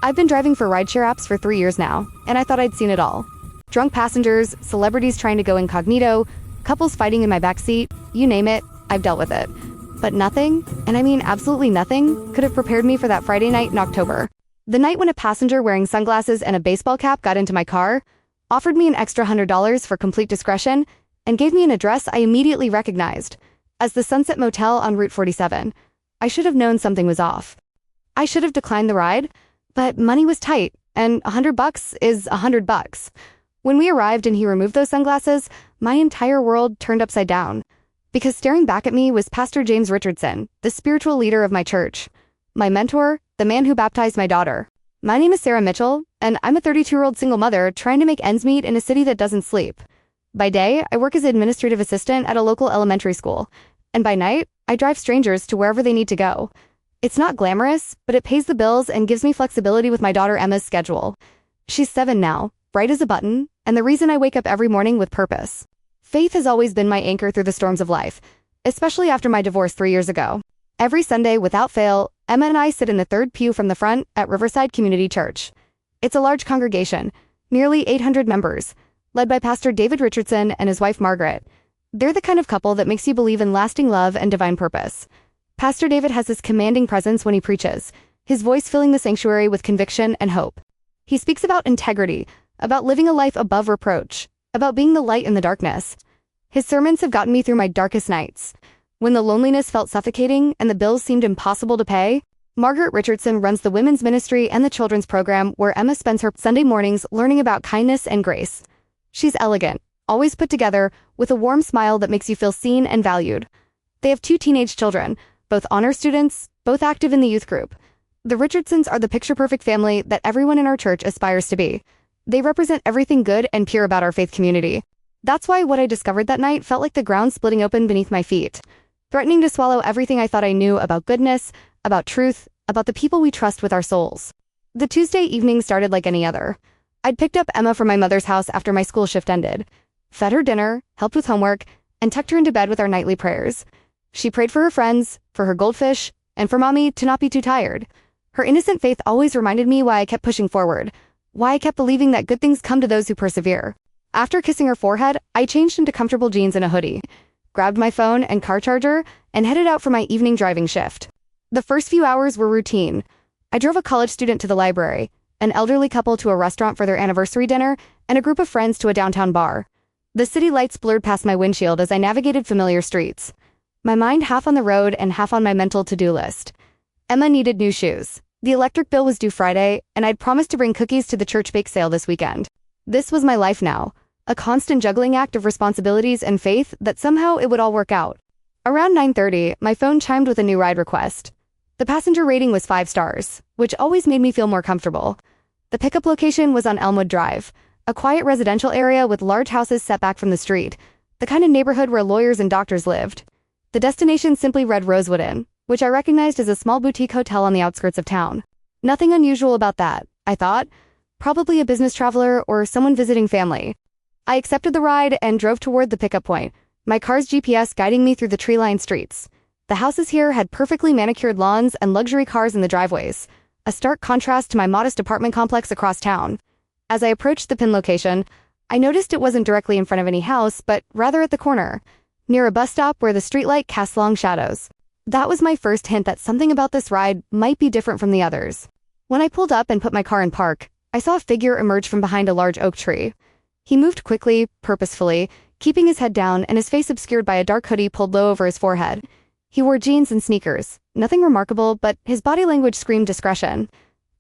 I've been driving for rideshare apps for 3 years now, and I thought I'd seen it all. Drunk passengers, celebrities trying to go incognito, couples fighting in my backseat, you name it, I've dealt with it. But nothing, and I mean absolutely nothing, could have prepared me for that Friday night in October. The night when a passenger wearing sunglasses and a baseball cap got into my car, offered me an extra $100 for complete discretion, and gave me an address I immediately recognized as the Sunset Motel on Route 47. I should have known something was off. I should have declined the ride, but money was tight, and $100 is $100. When we arrived and he removed those sunglasses, my entire world turned upside down. Because staring back at me was Pastor James Richardson, the spiritual leader of my church. My mentor, the man who baptized my daughter. My name is Sarah Mitchell, and I'm a 32-year-old single mother trying to make ends meet in a city that doesn't sleep. By day, I work as an administrative assistant at a local elementary school, and by night, I drive strangers to wherever they need to go. It's not glamorous, but it pays the bills and gives me flexibility with my daughter Emma's schedule. She's 7 now, bright as a button, and the reason I wake up every morning with purpose. Faith has always been my anchor through the storms of life, especially after my divorce 3 years ago. Every Sunday, without fail, Emma and I sit in the third pew from the front at Riverside Community Church. It's a large congregation, nearly 800 members, led by Pastor David Richardson and his wife Margaret. They're the kind of couple that makes you believe in lasting love and divine purpose. Pastor David has this commanding presence when he preaches, his voice filling the sanctuary with conviction and hope. He speaks about integrity, about living a life above reproach, about being the light in the darkness. His sermons have gotten me through my darkest nights. When the loneliness felt suffocating and the bills seemed impossible to pay, Margaret Richardson runs the women's ministry and the children's program where Emma spends her Sunday mornings learning about kindness and grace. She's elegant, always put together, with a warm smile that makes you feel seen and valued. They have 2 teenage children, both honor students, both active in the youth group. The Richardsons are the picture-perfect family that everyone in our church aspires to be. They represent everything good and pure about our faith community. That's why what I discovered that night felt like the ground splitting open beneath my feet, threatening to swallow everything I thought I knew about goodness, about truth, about the people we trust with our souls. The Tuesday evening started like any other. I'd picked up Emma from my mother's house after my school shift ended, fed her dinner, helped with homework, and tucked her into bed with our nightly prayers. She prayed for her friends, for her goldfish, and for Mommy to not be too tired. Her innocent faith always reminded me why I kept pushing forward, why I kept believing that good things come to those who persevere. After kissing her forehead, I changed into comfortable jeans and a hoodie, grabbed my phone and car charger, and headed out for my evening driving shift. The first few hours were routine. I drove a college student to the library, an elderly couple to a restaurant for their anniversary dinner, and a group of friends to a downtown bar. The city lights blurred past my windshield as I navigated familiar streets, my mind half on the road and half on my mental to-do list. Emma needed new shoes. The electric bill was due Friday, and I'd promised to bring cookies to the church bake sale this weekend. This was my life now, a constant juggling act of responsibilities and faith that somehow it would all work out. Around 9:30, my phone chimed with a new ride request. The passenger rating was 5 stars, which always made me feel more comfortable. The pickup location was on Elmwood Drive, a quiet residential area with large houses set back from the street, the kind of neighborhood where lawyers and doctors lived. The destination simply read Rosewood Inn, which I recognized as a small boutique hotel on the outskirts of town. Nothing unusual about that, I thought. Probably a business traveler or someone visiting family. I accepted the ride and drove toward the pickup point, my car's GPS guiding me through the tree-lined streets. The houses here had perfectly manicured lawns and luxury cars in the driveways, a stark contrast to my modest apartment complex across town. As I approached the pin location, I noticed it wasn't directly in front of any house, but rather at the corner, near a bus stop where the streetlight cast long shadows. That was my first hint that something about this ride might be different from the others. When I pulled up and put my car in park, I saw a figure emerge from behind a large oak tree. He moved quickly, purposefully, keeping his head down and his face obscured by a dark hoodie pulled low over his forehead. He wore jeans and sneakers, nothing remarkable, but his body language screamed discretion.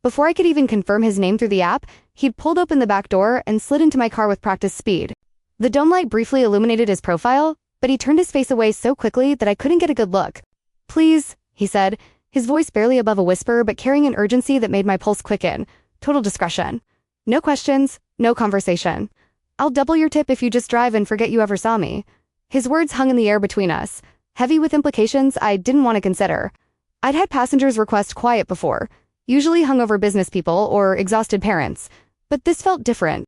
Before I could even confirm his name through the app, he'd pulled open the back door and slid into my car with practiced speed. The dome light briefly illuminated his profile, but he turned his face away so quickly that I couldn't get a good look. "Please," he said, his voice barely above a whisper but carrying an urgency that made my pulse quicken. Total discretion. No questions, no conversation. "I'll double your tip if you just drive and forget you ever saw me." His words hung in the air between us, heavy with implications I didn't want to consider. I'd had passengers request quiet before, usually hungover business people or exhausted parents, but this felt different.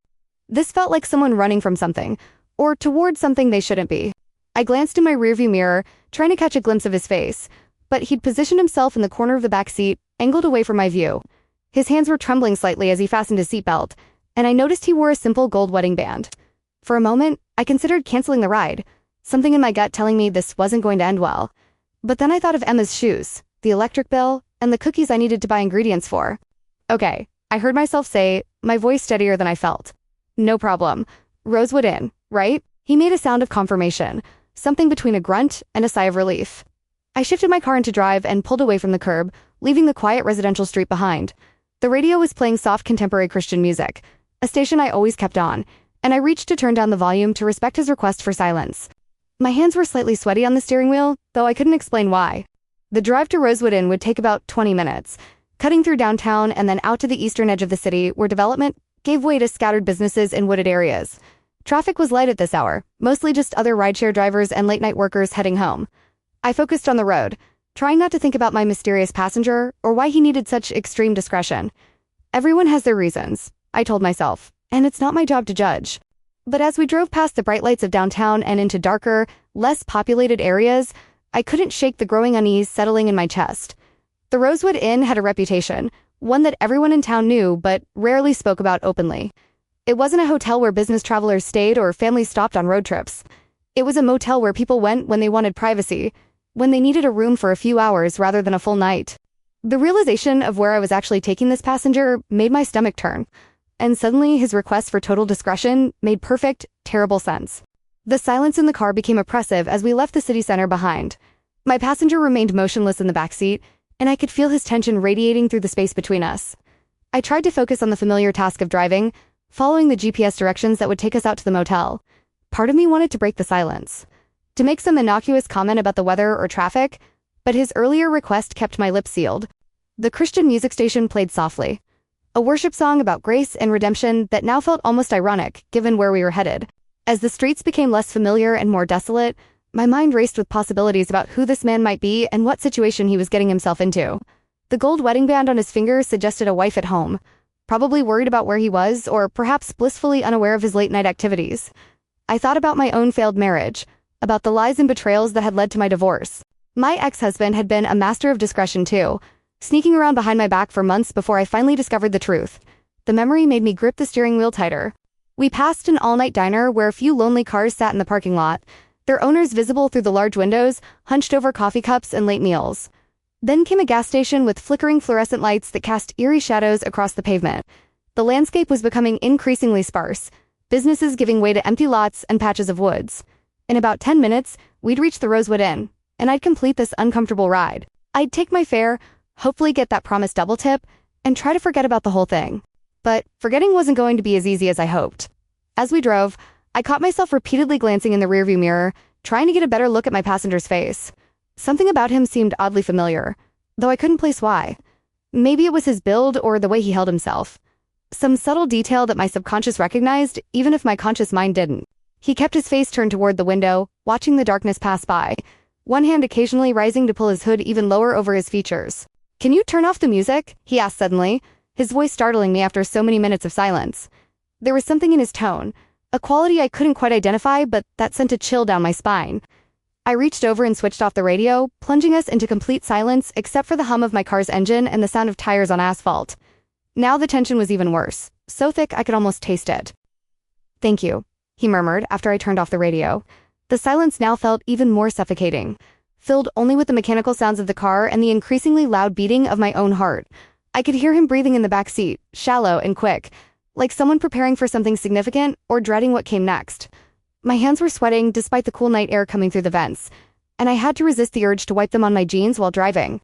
This felt like someone running from something, or towards something they shouldn't be. I glanced in my rearview mirror, trying to catch a glimpse of his face, but he'd positioned himself in the corner of the back seat, angled away from my view. His hands were trembling slightly as he fastened his seatbelt, and I noticed he wore a simple gold wedding band. For a moment, I considered canceling the ride, something in my gut telling me this wasn't going to end well. But then I thought of Emma's shoes, the electric bill, and the cookies I needed to buy ingredients for. Okay, I heard myself say, my voice steadier than I felt. No problem. Rosewood Inn, right? He made a sound of confirmation, something between a grunt and a sigh of relief. I shifted my car into drive and pulled away from the curb, leaving the quiet residential street behind. The radio was playing soft contemporary Christian music, a station I always kept on, and I reached to turn down the volume to respect his request for silence. My hands were slightly sweaty on the steering wheel, though I couldn't explain why. The drive to Rosewood Inn would take about 20 minutes, cutting through downtown and then out to the eastern edge of the city where development gave way to scattered businesses in wooded areas. Traffic was light at this hour, mostly just other rideshare drivers and late-night workers heading home. I focused on the road, trying not to think about my mysterious passenger or why he needed such extreme discretion. Everyone has their reasons, I told myself, and it's not my job to judge. But as we drove past the bright lights of downtown and into darker, less populated areas, I couldn't shake the growing unease settling in my chest. The Rosewood Inn had a reputation, one that everyone in town knew but rarely spoke about openly. It wasn't a hotel where business travelers stayed or families stopped on road trips. It was a motel where people went when they wanted privacy, when they needed a room for a few hours rather than a full night. The realization of where I was actually taking this passenger made my stomach turn, and suddenly his request for total discretion made perfect, terrible sense. The silence in the car became oppressive as we left the city center behind. My passenger remained motionless in the backseat, and I could feel his tension radiating through the space between us. I tried to focus on the familiar task of driving, following the GPS directions that would take us out to the motel. Part of me wanted to break the silence, to make some innocuous comment about the weather or traffic, but his earlier request kept my lips sealed. The Christian music station played softly, a worship song about grace and redemption that now felt almost ironic, given where we were headed. As the streets became less familiar and more desolate, my mind raced with possibilities about who this man might be and what situation he was getting himself into. The gold wedding band on his finger suggested a wife at home, probably worried about where he was, or perhaps blissfully unaware of his late-night activities. I thought about my own failed marriage, about the lies and betrayals that had led to my divorce. My ex-husband had been a master of discretion too, sneaking around behind my back for months before I finally discovered the truth. The memory made me grip the steering wheel tighter. We passed an all-night diner where a few lonely cars sat in the parking lot, their owners visible through the large windows, hunched over coffee cups and late meals. Then came a gas station with flickering fluorescent lights that cast eerie shadows across the pavement. The landscape was becoming increasingly sparse, businesses giving way to empty lots and patches of woods. In about 10 minutes, we'd reach the Rosewood Inn, and I'd complete this uncomfortable ride. I'd take my fare, hopefully get that promised double tip, and try to forget about the whole thing. But forgetting wasn't going to be as easy as I hoped. As we drove, I caught myself repeatedly glancing in the rearview mirror, trying to get a better look at my passenger's face. Something about him seemed oddly familiar, though I couldn't place why. Maybe it was his build or the way he held himself. Some subtle detail that my subconscious recognized, even if my conscious mind didn't. He kept his face turned toward the window, watching the darkness pass by, one hand occasionally rising to pull his hood even lower over his features. "Can you turn off the music?" he asked suddenly, his voice startling me after so many minutes of silence. There was something in his tone, a quality I couldn't quite identify, but that sent a chill down my spine. I reached over and switched off the radio, plunging us into complete silence except for the hum of my car's engine and the sound of tires on asphalt. Now the tension was even worse, so thick I could almost taste it. "Thank you," he murmured after I turned off the radio. The silence now felt even more suffocating, filled only with the mechanical sounds of the car and the increasingly loud beating of my own heart. I could hear him breathing in the back seat, shallow and quick, like someone preparing for something significant or dreading what came next. My hands were sweating despite the cool night air coming through the vents, and I had to resist the urge to wipe them on my jeans while driving.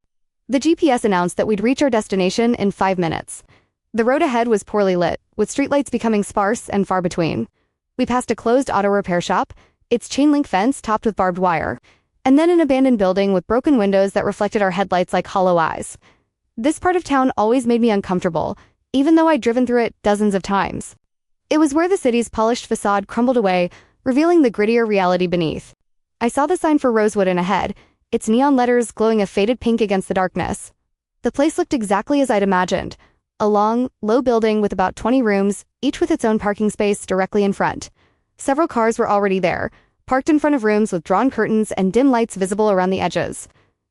The GPS announced that we'd reach our destination in 5 minutes. The road ahead was poorly lit, with streetlights becoming sparse and far between. We passed a closed auto repair shop, its chain-link fence topped with barbed wire, and then an abandoned building with broken windows that reflected our headlights like hollow eyes. This part of town always made me uncomfortable, even though I'd driven through it dozens of times. It was where the city's polished facade crumbled away, revealing the grittier reality beneath. I saw the sign for Rosewood Inn ahead, its neon letters glowing a faded pink against the darkness. The place looked exactly as I'd imagined, a long, low building with about 20 rooms, each with its own parking space directly in front. Several cars were already there, parked in front of rooms with drawn curtains and dim lights visible around the edges.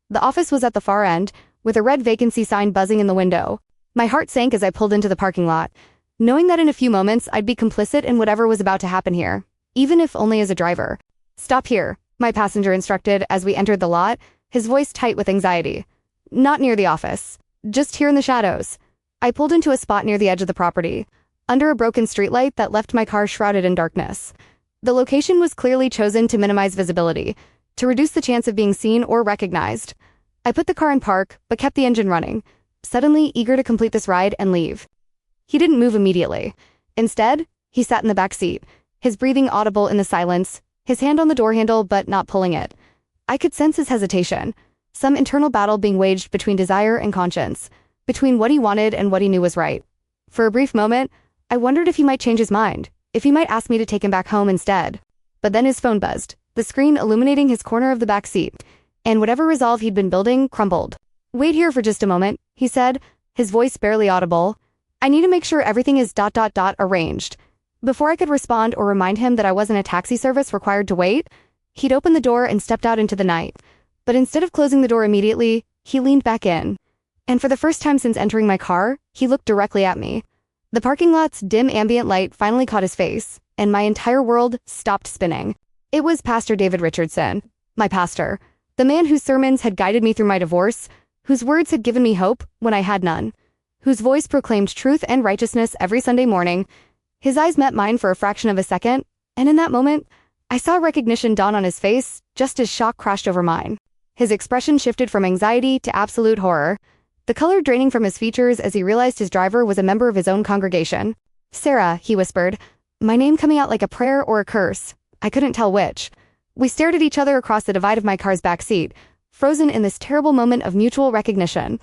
The office was at the far end, with a red vacancy sign buzzing in the window. My heart sank as I pulled into the parking lot, knowing that in a few moments I'd be complicit in whatever was about to happen here, even if only as a driver. "Stop here," my passenger instructed as we entered the lot, his voice tight with anxiety. "Not near the office. Just here in the shadows." I pulled into a spot near the edge of the property, under a broken streetlight that left my car shrouded in darkness. The location was clearly chosen to minimize visibility, to reduce the chance of being seen or recognized. I put the car in park, but kept the engine running, suddenly eager to complete this ride and leave. He didn't move immediately. Instead, he sat in the back seat, his breathing audible in the silence, his hand on the door handle but not pulling it. I could sense his hesitation, some internal battle being waged between desire and conscience, between what he wanted and what he knew was right. For a brief moment, I wondered if he might change his mind, if he might ask me to take him back home instead. But then his phone buzzed, the screen illuminating his corner of the back seat, and whatever resolve he'd been building crumbled. "Wait here for just a moment," he said, his voice barely audible. "I need to make sure everything is arranged." Before I could respond or remind him that I wasn't a taxi service required to wait, he'd opened the door and stepped out into the night. But instead of closing the door immediately, he leaned back in. And for the first time since entering my car, he looked directly at me. The parking lot's dim ambient light finally caught his face, and my entire world stopped spinning. It was Pastor David Richardson, my pastor, the man whose sermons had guided me through my divorce, whose words had given me hope when I had none, whose voice proclaimed truth and righteousness every Sunday morning. His eyes met mine for a fraction of a second, and in that moment, I saw recognition dawn on his face just as shock crashed over mine. His expression shifted from anxiety to absolute horror, the color draining from his features as he realized his driver was a member of his own congregation. "Sarah," he whispered, my name coming out like a prayer or a curse. I couldn't tell which. We stared at each other across the divide of my car's back seat, frozen in this terrible moment of mutual recognition.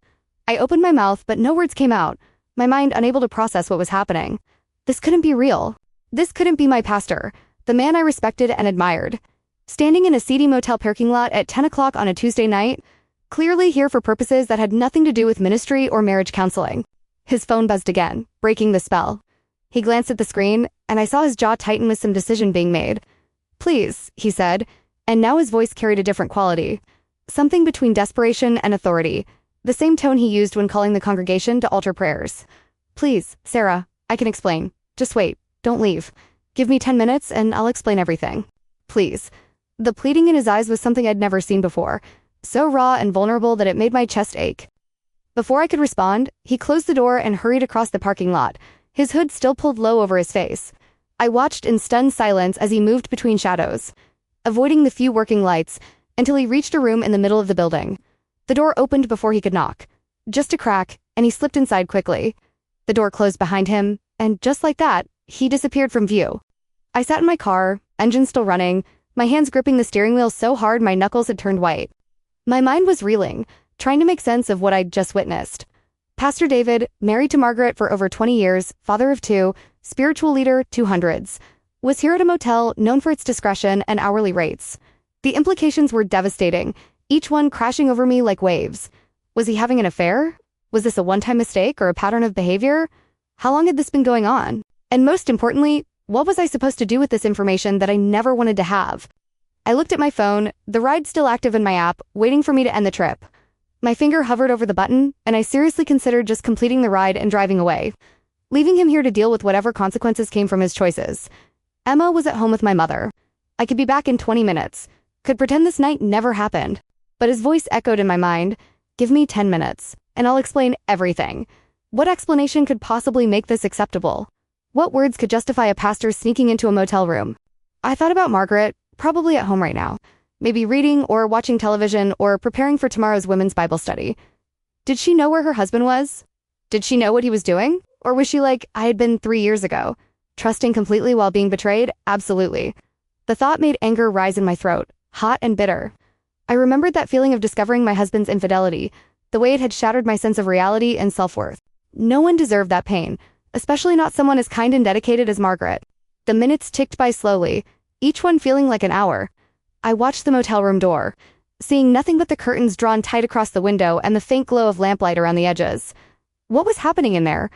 I opened my mouth, but no words came out, my mind unable to process what was happening. This couldn't be real. This couldn't be my pastor, the man I respected and admired. Standing in a seedy motel parking lot at 10 o'clock on a Tuesday night, clearly here for purposes that had nothing to do with ministry or marriage counseling. His phone buzzed again, breaking the spell. He glanced at the screen, and I saw his jaw tighten with some decision being made. "Please," he said, and now his voice carried a different quality. Something between desperation and authority, the same tone he used when calling the congregation to altar prayers. "Please, Sarah, I can explain. Just wait, don't leave. Give me 10 minutes and I'll explain everything. Please." The pleading in his eyes was something I'd never seen before, so raw and vulnerable that it made my chest ache. Before I could respond, he closed the door and hurried across the parking lot, his hood still pulled low over his face. I watched in stunned silence as he moved between shadows, avoiding the few working lights, until he reached a room in the middle of the building. The door opened before he could knock. Just a crack, and he slipped inside quickly. The door closed behind him, and just like that, he disappeared from view. I sat in my car, engine still running, my hands gripping the steering wheel so hard my knuckles had turned white. My mind was reeling, trying to make sense of what I'd just witnessed. Pastor David, married to Margaret for over 20 years, father of 2, spiritual leader 200s, was here at a motel known for its discretion and hourly rates. The implications were devastating, each one crashing over me like waves. Was he having an affair? Was this a one-time mistake or a pattern of behavior? How long had this been going on? And most importantly, what was I supposed to do with this information that I never wanted to have? I looked at my phone, the ride still active in my app, waiting for me to end the trip. My finger hovered over the button, and I seriously considered just completing the ride and driving away, leaving him here to deal with whatever consequences came from his choices. Emma was at home with my mother. I could be back in 20 minutes, could pretend this night never happened. But his voice echoed in my mind, "Give me 10 minutes, and I'll explain everything." What explanation could possibly make this acceptable? What words could justify a pastor sneaking into a motel room? I thought about Margaret, probably at home right now, maybe reading or watching television or preparing for tomorrow's women's Bible study. Did she know where her husband was? Did she know what he was doing? Or was she like I had been 3 years ago, trusting completely while being betrayed? Absolutely. The thought made anger rise in my throat, hot and bitter. I remembered that feeling of discovering my husband's infidelity, the way it had shattered my sense of reality and self-worth. No one deserved that pain, especially not someone as kind and dedicated as Margaret. The minutes ticked by slowly, each one feeling like an hour. I watched the motel room door, seeing nothing but the curtains drawn tight across the window and the faint glow of lamplight around the edges. What was happening in there?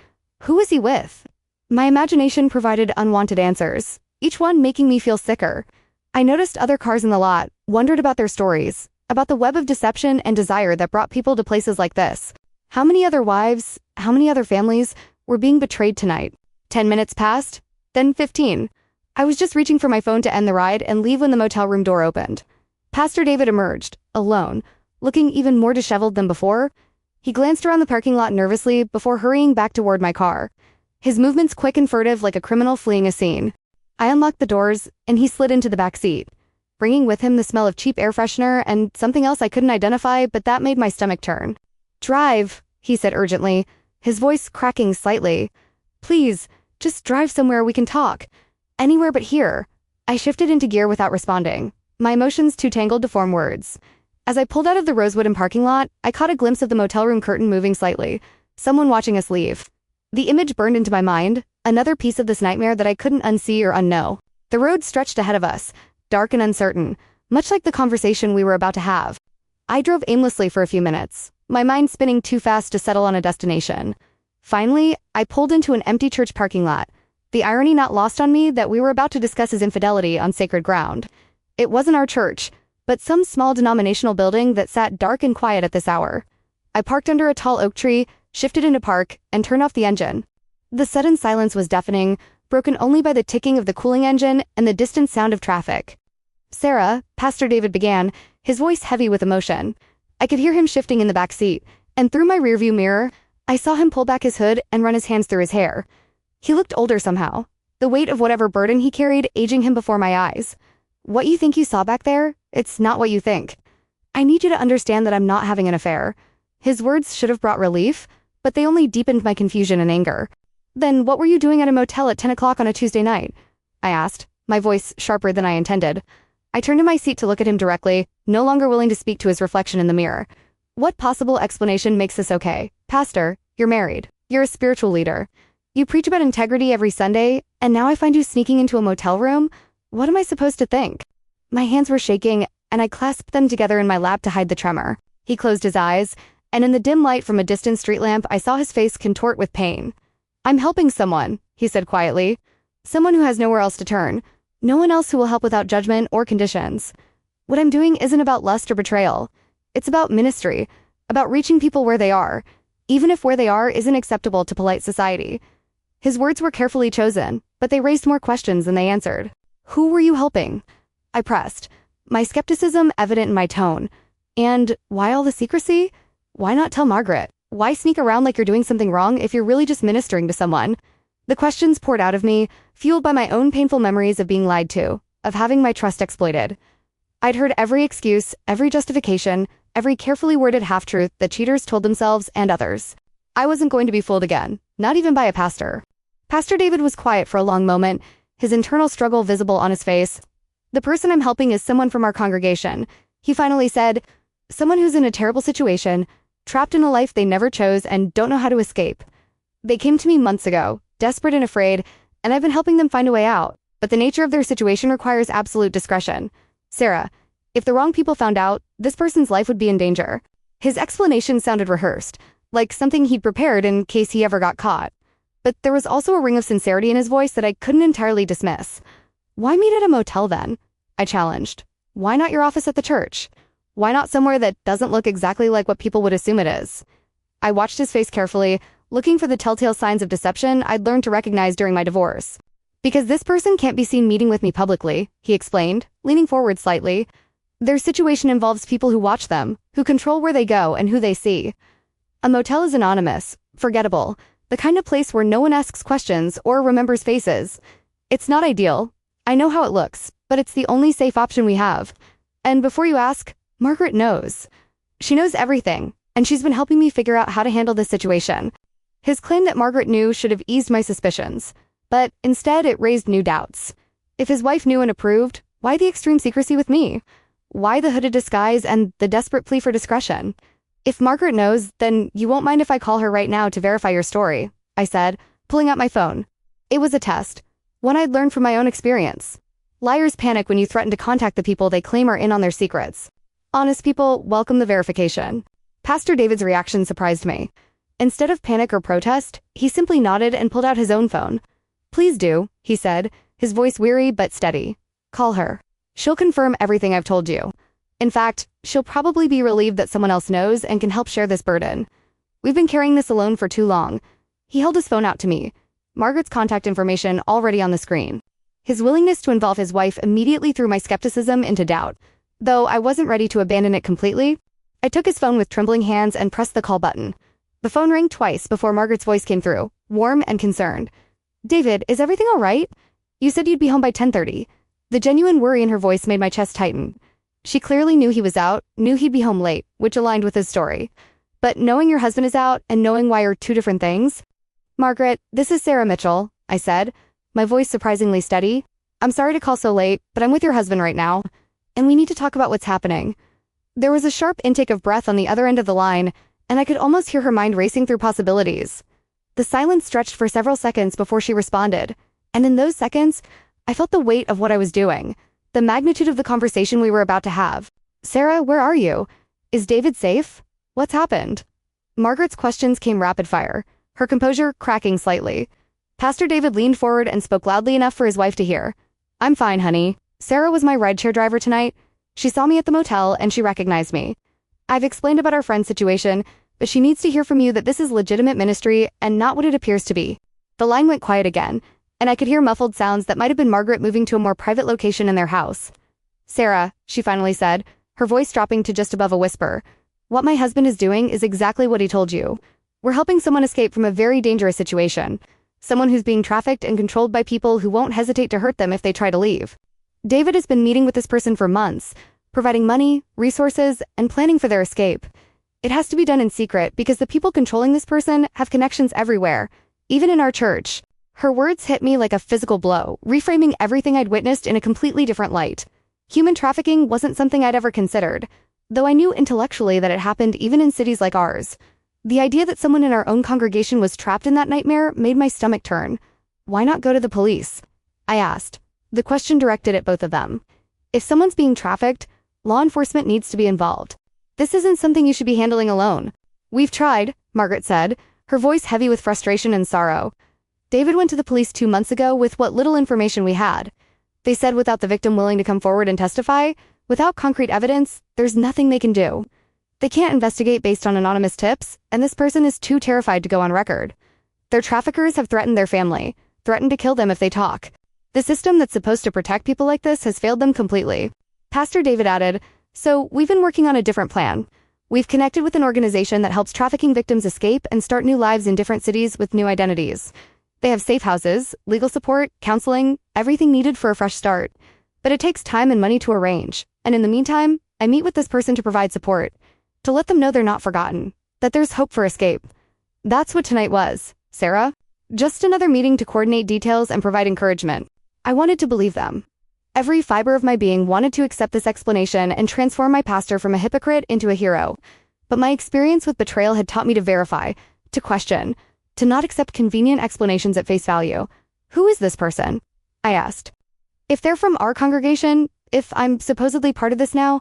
Who was he with? My imagination provided unwanted answers, each one making me feel sicker. I noticed other cars in the lot, wondered about their stories, about the web of deception and desire that brought people to places like this. How many other wives, how many other families were being betrayed tonight? 10 minutes passed, then 15. I was just reaching for my phone to end the ride and leave when the motel room door opened. Pastor David emerged, alone, looking even more disheveled than before. He glanced around the parking lot nervously before hurrying back toward my car. His movements quick and furtive like a criminal fleeing a scene. I unlocked the doors, and he slid into the back seat, bringing with him the smell of cheap air freshener and something else I couldn't identify, but that made my stomach turn. "Drive," he said urgently, his voice cracking slightly. "Please, just drive somewhere we can talk. Anywhere but here." I shifted into gear without responding, my emotions too tangled to form words. As I pulled out of the rosewood and parking lot, I caught a glimpse of the motel room curtain moving slightly, someone watching us leave. The image burned into my mind, another piece of this nightmare that I couldn't unsee or unknow. The road stretched ahead of us, dark and uncertain, much like the conversation we were about to have. I drove aimlessly for a few minutes, my mind spinning too fast to settle on a destination. Finally, I pulled into an empty church parking lot, the irony not lost on me that we were about to discuss his infidelity on sacred ground. It wasn't our church, but some small denominational building that sat dark and quiet at this hour. I parked under a tall oak tree, shifted into park, and turned off the engine. The sudden silence was deafening, broken only by the ticking of the cooling engine and the distant sound of traffic. "Sarah," Pastor David began, his voice heavy with emotion. I could hear him shifting in the back seat, and through my rearview mirror, I saw him pull back his hood and run his hands through his hair. He looked older somehow, the weight of whatever burden he carried aging him before my eyes. "What you think you saw back there, it's not what you think. I need you to understand that I'm not having an affair." His words should have brought relief, but they only deepened my confusion and anger. "Then what were you doing at a motel at 10 o'clock on a Tuesday night?" I asked, my voice sharper than I intended. I turned in my seat to look at him directly, no longer willing to speak to his reflection in the mirror. "What possible explanation makes this okay? Pastor, you're married. You're a spiritual leader. You preach about integrity every Sunday, and now I find you sneaking into a motel room? What am I supposed to think?" My hands were shaking, and I clasped them together in my lap to hide the tremor. He closed his eyes, and in the dim light from a distant street lamp, I saw his face contort with pain. "I'm helping someone," he said quietly. "Someone who has nowhere else to turn. No one else who will help without judgment or conditions. What I'm doing isn't about lust or betrayal. It's about ministry, about reaching people where they are, even if where they are isn't acceptable to polite society." His words were carefully chosen, but they raised more questions than they answered. "Who were you helping?" I pressed, my skepticism evident in my tone. "And why all the secrecy? Why not tell Margaret? Why sneak around like you're doing something wrong if you're really just ministering to someone?" The questions poured out of me, fueled by my own painful memories of being lied to, of having my trust exploited. I'd heard every excuse, every justification, every carefully worded half-truth that cheaters told themselves and others. I wasn't going to be fooled again, not even by a pastor. Pastor David was quiet for a long moment, his internal struggle visible on his face. "The person I'm helping is someone from our congregation," he finally said. "Someone who's in a terrible situation, trapped in a life they never chose and don't know how to escape. They came to me months ago, desperate and afraid, and I've been helping them find a way out, but the nature of their situation requires absolute discretion. Sarah, if the wrong people found out, this person's life would be in danger." His explanation sounded rehearsed, like something he'd prepared in case he ever got caught. But there was also a ring of sincerity in his voice that I couldn't entirely dismiss. "Why meet at a motel then?" I challenged. "Why not your office at the church? Why not somewhere that doesn't look exactly like what people would assume it is?" I watched his face carefully, looking for the telltale signs of deception I'd learned to recognize during my divorce. "Because this person can't be seen meeting with me publicly," he explained, leaning forward slightly. "Their situation involves people who watch them, who control where they go and who they see. A motel is anonymous, forgettable, the kind of place where no one asks questions or remembers faces. It's not ideal. I know how it looks, but it's the only safe option we have. And before you ask, Margaret knows. She knows everything, and she's been helping me figure out how to handle this situation." His claim that Margaret knew should have eased my suspicions, but instead it raised new doubts. If his wife knew and approved, why the extreme secrecy with me? Why the hooded disguise and the desperate plea for discretion? "If Margaret knows, then you won't mind if I call her right now to verify your story," I said, pulling out my phone. It was a test, one I'd learned from my own experience. Liars panic when you threaten to contact the people they claim are in on their secrets. Honest people welcome the verification. Pastor David's reaction surprised me. Instead of panic or protest, he simply nodded and pulled out his own phone. "Please do," he said, his voice weary but steady. "Call her. She'll confirm everything I've told you. In fact, she'll probably be relieved that someone else knows and can help share this burden." We've been carrying this alone for too long." He held his phone out to me, Margaret's contact information already on the screen. His willingness to involve his wife immediately threw my skepticism into doubt. Though I wasn't ready to abandon it completely, I took his phone with trembling hands and pressed the call button. The phone rang twice before Margaret's voice came through, warm and concerned. "David, is everything all right? You said you'd be home by 10:30. The genuine worry in her voice made my chest tighten. She clearly knew he was out, knew he'd be home late, which aligned with his story. But knowing your husband is out and knowing why are two different things. "Margaret, this is Sarah Mitchell," I said, my voice surprisingly steady. "I'm sorry to call so late, but I'm with your husband right now, and we need to talk about what's happening." There was a sharp intake of breath on the other end of the line, and I could almost hear her mind racing through possibilities. The silence stretched for several seconds before she responded, and in those seconds, I felt the weight of what I was doing, the magnitude of the conversation we were about to have. "Sarah, where are you? Is David safe? What's happened?" Margaret's questions came rapid fire, her composure cracking slightly. Pastor David leaned forward and spoke loudly enough for his wife to hear. "I'm fine, honey. Sarah was my rideshare driver tonight. She saw me at the motel and she recognized me. I've explained about our friend's situation, but she needs to hear from you that this is legitimate ministry and not what it appears to be." The line went quiet again, and I could hear muffled sounds that might have been Margaret moving to a more private location in their house. "Sarah," she finally said, her voice dropping to just above a whisper, "what my husband is doing is exactly what he told you. We're helping someone escape from a very dangerous situation. Someone who's being trafficked and controlled by people who won't hesitate to hurt them if they try to leave. David has been meeting with this person for months, providing money, resources, and planning for their escape. It has to be done in secret because the people controlling this person have connections everywhere, even in our church." Her words hit me like a physical blow, reframing everything I'd witnessed in a completely different light. Human trafficking wasn't something I'd ever considered, though I knew intellectually that it happened even in cities like ours. The idea that someone in our own congregation was trapped in that nightmare made my stomach turn. "Why not go to the police?" I asked, the question directed at both of them. If someone's being trafficked, law enforcement needs to be involved. This isn't something you should be handling alone. "We've tried," Margaret said, her voice heavy with frustration and sorrow. "David went to the police 2 months ago with what little information we had. They said without the victim willing to come forward and testify, without concrete evidence, there's nothing they can do. They can't investigate based on anonymous tips, and this person is too terrified to go on record. Their traffickers have threatened their family, threatened to kill them if they talk. The system that's supposed to protect people like this has failed them completely." Pastor David added, "So we've been working on a different plan. We've connected with an organization that helps trafficking victims escape and start new lives in different cities with new identities. They have safe houses, legal support, counseling, everything needed for a fresh start. But it takes time and money to arrange, and in the meantime, I meet with this person to provide support, to let them know they're not forgotten, that there's hope for escape." That's what tonight was, Sarah. Just another meeting to coordinate details and provide encouragement. I wanted to believe them. Every fiber of my being wanted to accept this explanation and transform my pastor from a hypocrite into a hero. But my experience with betrayal had taught me to verify, to question, to not accept convenient explanations at face value. "Who is this person?" I asked. "If they're from our congregation, if I'm supposedly part of this now,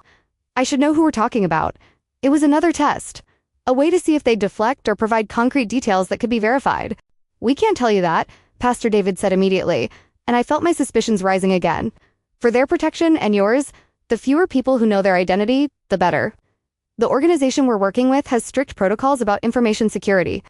I should know who we're talking about." It was another test, a way to see if they'd deflect or provide concrete details that could be verified. "We can't tell you that," Pastor David said immediately, and I felt my suspicions rising again. For their protection and yours, the fewer people who know their identity, the better. The organization we're working with has strict protocols about information security.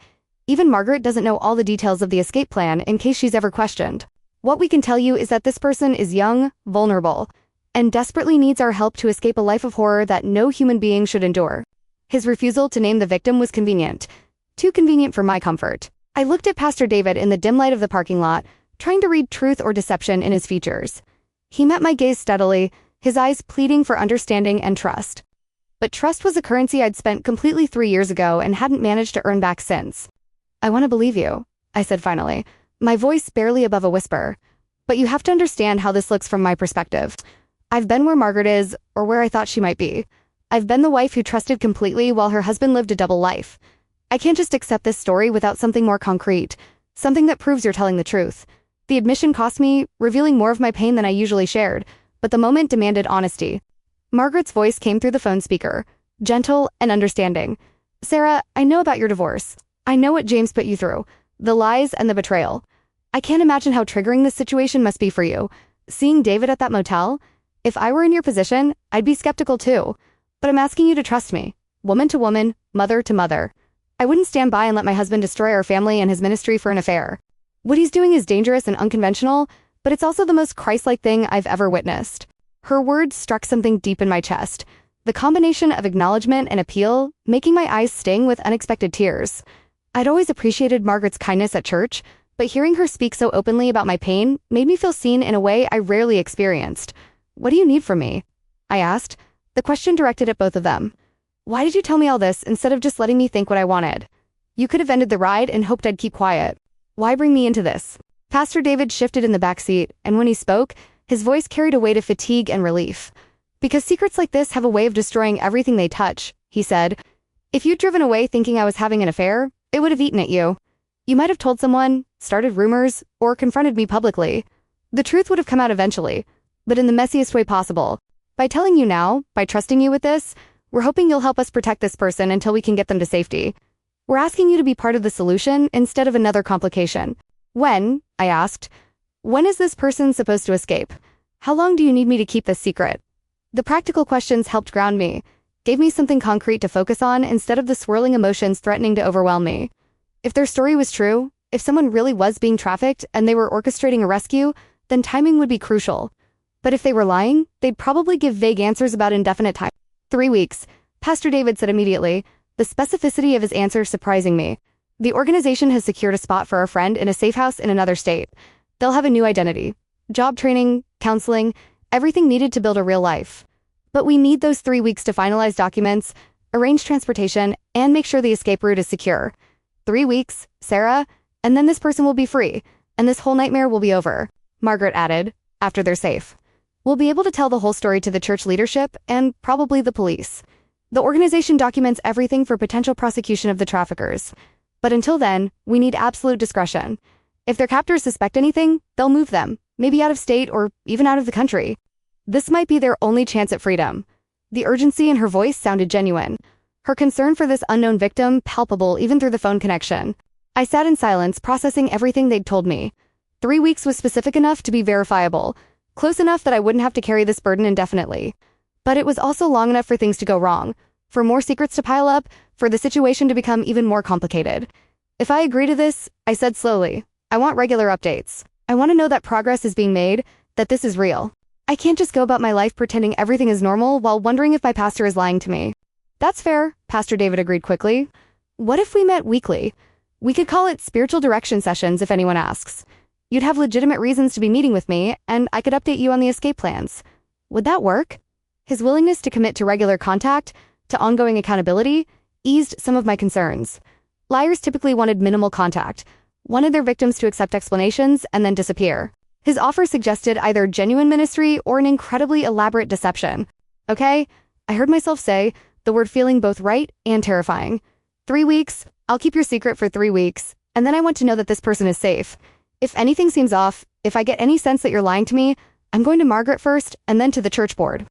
Even Margaret doesn't know all the details of the escape plan in case she's ever questioned. What we can tell you is that this person is young, vulnerable, and desperately needs our help to escape a life of horror that no human being should endure." His refusal to name the victim was convenient. Too convenient for my comfort. I looked at Pastor David in the dim light of the parking lot, trying to read truth or deception in his features. He met my gaze steadily, his eyes pleading for understanding and trust. But trust was a currency I'd spent completely 3 years ago and hadn't managed to earn back since. "I want to believe you," I said finally, my voice barely above a whisper. "But you have to understand how this looks from my perspective. I've been where Margaret is, or where I thought she might be. I've been the wife who trusted completely while her husband lived a double life. I can't just accept this story without something more concrete, something that proves you're telling the truth. The admission cost me, revealing more of my pain than I usually shared, but the moment demanded honesty." Margaret's voice came through the phone speaker, gentle and understanding. "Sarah, I know about your divorce. I know what James put you through, the lies and the betrayal. I can't imagine how triggering this situation must be for you. Seeing David at that motel, if I were in your position, I'd be skeptical too. But I'm asking you to trust me, woman to woman, mother to mother. I wouldn't stand by and let my husband destroy our family and his ministry for an affair. What he's doing is dangerous and unconventional, but it's also the most Christ-like thing I've ever witnessed. Her words struck something deep in my chest. The combination of acknowledgement and appeal, making my eyes sting with unexpected tears. I'd always appreciated Margaret's kindness at church, but hearing her speak so openly about my pain made me feel seen in a way I rarely experienced. "What do you need from me?" I asked, the question directed at both of them. "Why did you tell me all this instead of just letting me think what I wanted? You could have ended the ride and hoped I'd keep quiet. Why bring me into this?" Pastor David shifted in the back seat, and when he spoke, his voice carried a weight of fatigue and relief. "Because secrets like this have a way of destroying everything they touch," he said. "If you'd driven away thinking I was having an affair, it would have eaten at you. You might have told someone, started rumors, or confronted me publicly. The truth would have come out eventually, but in the messiest way possible. By telling you now, by trusting you with this, we're hoping you'll help us protect this person until we can get them to safety. We're asking you to be part of the solution instead of another complication." "When?" I asked. "When is this person supposed to escape? How long do you need me to keep this secret?" The practical questions helped ground me, gave me something concrete to focus on instead of the swirling emotions threatening to overwhelm me. If their story was true, if someone really was being trafficked and they were orchestrating a rescue, then timing would be crucial. But if they were lying, they'd probably give vague answers about indefinite time. 3 weeks, Pastor David said immediately, the specificity of his answer surprising me. "The organization has secured a spot for our friend in a safe house in another state. They'll have a new identity, job training, counseling, everything needed to build a real life. But we need those 3 weeks to finalize documents, arrange transportation, and make sure the escape route is secure. 3 weeks, Sarah, and then this person will be free, and this whole nightmare will be over," Margaret added, "after they're safe. We'll be able to tell the whole story to the church leadership and probably the police. The organization documents everything for potential prosecution of the traffickers. But until then, we need absolute discretion. If their captors suspect anything, they'll move them, maybe out of state or even out of the country. This might be their only chance at freedom." The urgency in her voice sounded genuine. Her concern for this unknown victim palpable even through the phone connection. I sat in silence, processing everything they'd told me. 3 weeks was specific enough to be verifiable, close enough that I wouldn't have to carry this burden indefinitely. But it was also long enough for things to go wrong, for more secrets to pile up, for the situation to become even more complicated. "If I agree to this," I said slowly, "I want regular updates. I want to know that progress is being made, that this is real. I can't just go about my life pretending everything is normal while wondering if my pastor is lying to me." "That's fair," Pastor David agreed quickly. "What if we met weekly? We could call it spiritual direction sessions if anyone asks. You'd have legitimate reasons to be meeting with me, and I could update you on the escape plans. Would that work?" His willingness to commit to regular contact, to ongoing accountability, eased some of my concerns. Liars typically wanted minimal contact, wanted their victims to accept explanations and then disappear. His offer suggested either genuine ministry or an incredibly elaborate deception. "Okay," I heard myself say, the word feeling both right and terrifying. 3 weeks, I'll keep your secret for 3 weeks, and then I want to know that this person is safe. If anything seems off, if I get any sense that you're lying to me, I'm going to Margaret first and then to the church board.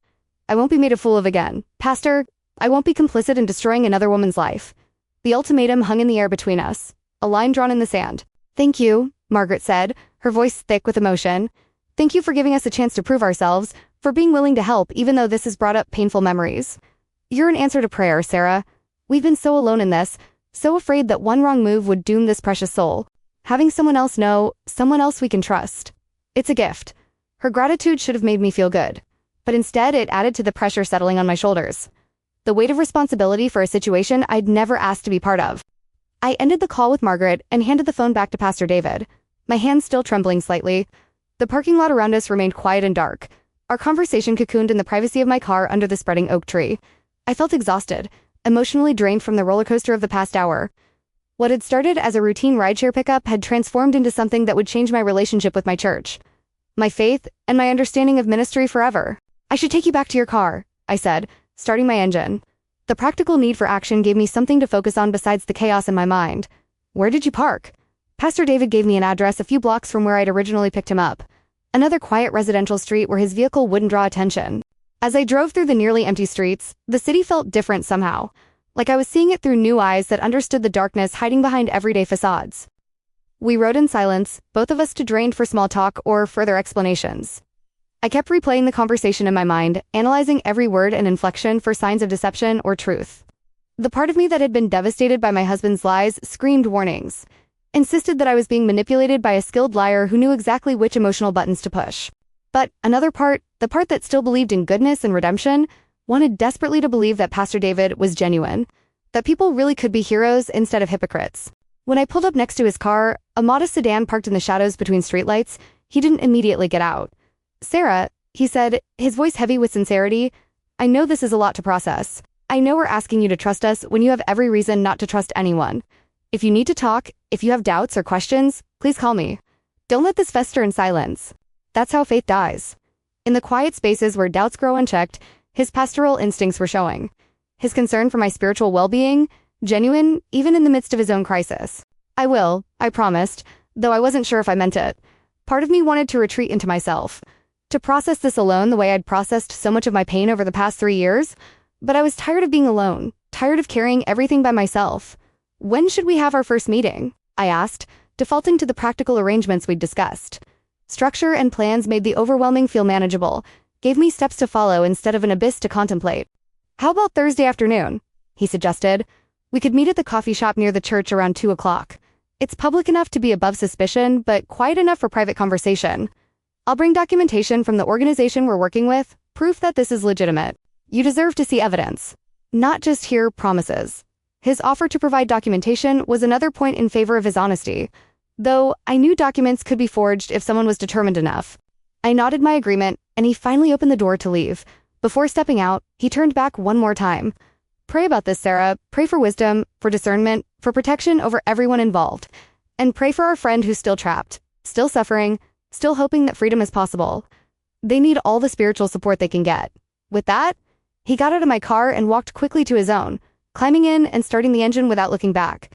I won't be made a fool of again. Pastor, I won't be complicit in destroying another woman's life." The ultimatum hung in the air between us, a line drawn in the sand. "Thank you," Margaret said, her voice thick with emotion. "Thank you for giving us a chance to prove ourselves, for being willing to help even though this has brought up painful memories. You're an answer to prayer, Sarah. We've been so alone in this, so afraid that one wrong move would doom this precious soul. Having someone else know, someone else we can trust. It's a gift." Her gratitude should have made me feel good, but instead it added to the pressure settling on my shoulders. The weight of responsibility for a situation I'd never asked to be part of. I ended the call with Margaret and handed the phone back to Pastor David, my hands still trembling slightly. The parking lot around us remained quiet and dark, our conversation cocooned in the privacy of my car under the spreading oak tree. I felt exhausted, emotionally drained from the roller coaster of the past hour. What had started as a routine rideshare pickup had transformed into something that would change my relationship with my church, my faith, and my understanding of ministry forever. "I should take you back to your car," I said, starting my engine. The practical need for action gave me something to focus on besides the chaos in my mind. "Where did you park?" Pastor David gave me an address a few blocks from where I'd originally picked him up. Another quiet residential street where his vehicle wouldn't draw attention. As I drove through the nearly empty streets, the city felt different somehow, like I was seeing it through new eyes that understood the darkness hiding behind everyday facades. We rode in silence, both of us too drained for small talk or further explanations. I kept replaying the conversation in my mind, analyzing every word and inflection for signs of deception or truth. The part of me that had been devastated by my husband's lies screamed warnings, insisted that I was being manipulated by a skilled liar who knew exactly which emotional buttons to push. But another part, the part that still believed in goodness and redemption, wanted desperately to believe that Pastor David was genuine, that people really could be heroes instead of hypocrites. When I pulled up next to his car, a modest sedan parked in the shadows between streetlights, he didn't immediately get out. "Sarah," he said, his voice heavy with sincerity, "I know this is a lot to process. I know we're asking you to trust us when you have every reason not to trust anyone. If you need to talk, if you have doubts or questions, please call me. Don't let this fester in silence." That's how faith dies. In the quiet spaces where doubts grow unchecked, his pastoral instincts were showing. His concern for my spiritual well-being, genuine even in the midst of his own crisis. "I will," I promised, though I wasn't sure if I meant it. Part of me wanted to retreat into myself, to process this alone the way I'd processed so much of my pain over the past 3 years. But I was tired of being alone, tired of carrying everything by myself. "When should we have our first meeting?" I asked, defaulting to the practical arrangements we'd discussed. Structure and plans made the overwhelming feel manageable, gave me steps to follow instead of an abyss to contemplate. "How about Thursday afternoon?" he suggested. "We could meet at the coffee shop near the church around 2 o'clock. It's public enough to be above suspicion, but quiet enough for private conversation. I'll bring documentation from the organization we're working with, proof that this is legitimate. You deserve to see evidence, not just hear promises." His offer to provide documentation was another point in favor of his honesty, though I knew documents could be forged if someone was determined enough. I nodded my agreement, and he finally opened the door to leave. Before stepping out, he turned back one more time. "Pray about this, Sarah. Pray for wisdom, for discernment, for protection over everyone involved. And pray for our friend who's still trapped, still suffering, still hoping that freedom is possible. They need all the spiritual support they can get." With that, he got out of my car and walked quickly to his own, climbing in and starting the engine without looking back.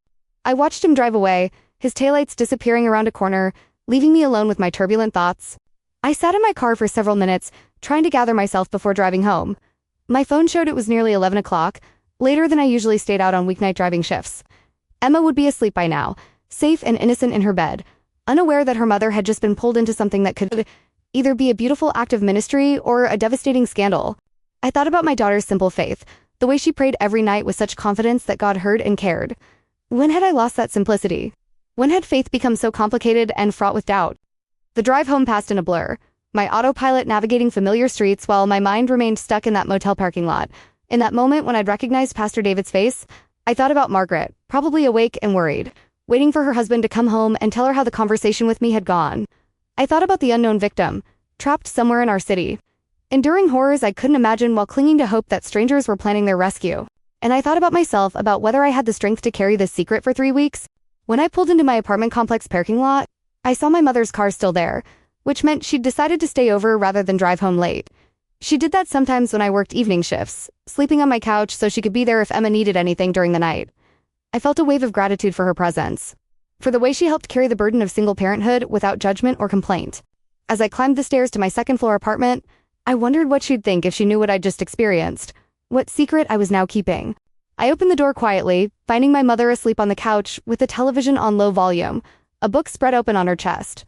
I watched him drive away, his taillights disappearing around a corner, leaving me alone with my turbulent thoughts. I sat in my car for several minutes, trying to gather myself before driving home. My phone showed it was nearly 11 o'clock, later than I usually stayed out on weeknight driving shifts. Emma would be asleep by now, safe and innocent in her bed, unaware that her mother had just been pulled into something that could either be a beautiful act of ministry or a devastating scandal. I thought about my daughter's simple faith, the way she prayed every night with such confidence that God heard and cared. When had I lost that simplicity? When had faith become so complicated and fraught with doubt? The drive home passed in a blur, my autopilot navigating familiar streets while my mind remained stuck in that motel parking lot. In that moment when I'd recognized Pastor David's face, I thought about Margaret, probably awake and worried, waiting for her husband to come home and tell her how the conversation with me had gone. I thought about the unknown victim, trapped somewhere in our city, enduring horrors I couldn't imagine while clinging to hope that strangers were planning their rescue. And I thought about myself, about whether I had the strength to carry this secret for 3 weeks. When I pulled into my apartment complex parking lot, I saw my mother's car still there, which meant she'd decided to stay over rather than drive home late. She did that sometimes when I worked evening shifts, sleeping on my couch so she could be there if Emma needed anything during the night. I felt a wave of gratitude for her presence, for the way she helped carry the burden of single parenthood without judgment or complaint. As I climbed the stairs to my second-floor apartment, I wondered what she'd think if she knew what I'd just experienced, what secret I was now keeping. I opened the door quietly, finding my mother asleep on the couch with the television on low volume, a book spread open on her chest.